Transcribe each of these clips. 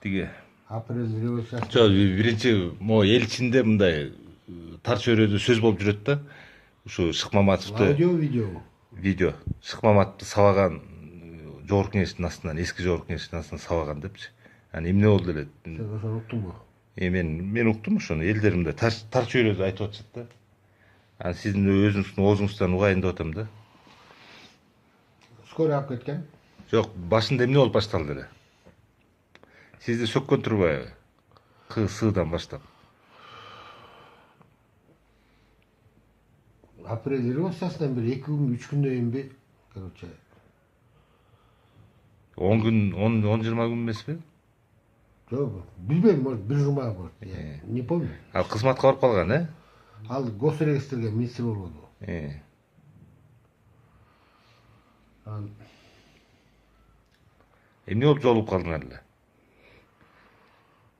Тиги. Апрель революциясы. Жок, биринчи могу эл ичинде мындай тар чөйрөдө сөз болуп жүрөт да. Ушу Шыкмаматовду Видео. видео. Шыкмаматовду сабаган жогорку кеңештин астынан, эски жогорку кеңештин астынан сабаган депчи. Анан эмне болду эле? Сен ошону уктуңбу? Мен уктум ошону. Элдер мындай тар чөйрөдө айтып атышат да. Анан сиздин өзүңүздүн оозуңуздан угайын деп атам да. Скорый алып кеткен. Жок, башында эмне болуп башталды эле? Сизди сөккөн турбайбы? Сыдан баштап. Апрель революциясынан бери 2 күн, 3 күндөн кийинби, короче. 10 күн, 10-20 күн эмеспи? Жок, билбейм, может, 1 жума болот. Не помню. Ал кызматка барып калган, э? Ал госрегистрге министр болгону. Эмне болуп жолугуп калдыңар эле?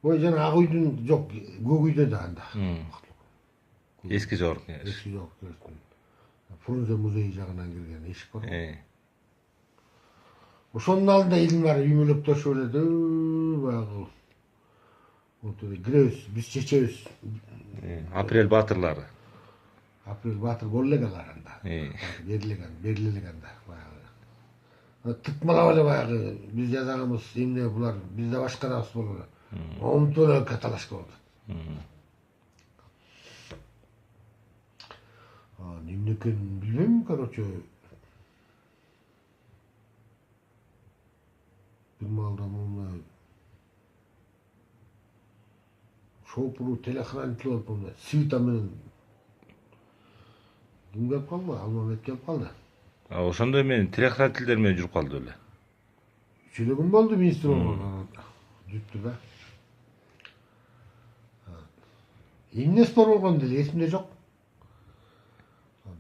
Ой, жана ак үйдүн жок, көк үйдө да анда. Эски жогорку кеңеш. Эски жогорку кеңештин. Фрунзе музейи жагынан кирген эшик бар. Ошонун алдында элдин баары үймөлөктөшүп эле баягы. Отуруп киребиз, биз чечебиз. Апрель баатырлары. Апрель баатыр боло элек алар анда. Берилеген анда баягы. Тытмалап эле баягы биз жазаганыбыз эмне булар, биз да башкарабыз болду. Омтуп эле каталашка болду. Эмне экенин билбейм, короче. Бир маалда мындай шоупуру телохранитель болуп мындай свита менен ким келип калды? Алмамет келип калды. Ошондой менен телохранительдер менен жүрүп калды эле. 3 күн болду министр болгону. Жүттү да. Эмне спор болгон деле эсимде жок.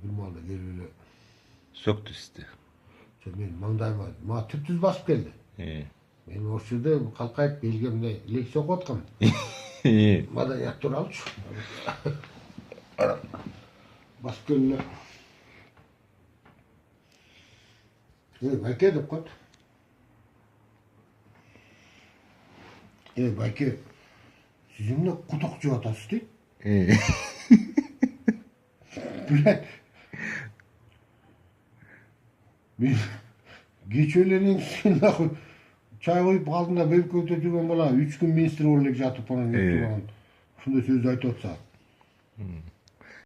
Бир маалда келип эле Сөктү сизди. Мен маңдайыма мага түп-түз басып келди. Мен ошол жерде калкайып элге мындай лекция окуп аткам. Маданият тууралычы. Басып келип эле. Байке деп коет. Байке, сиз эмне кутук жеп атасыз дейт. Блядь. Мен кечелерин сен нахуй чай коюп калдың да бөлкөдө жүргөн бала 3 күн министр болуп элек жатып анан ошондой сөздү айтып атса.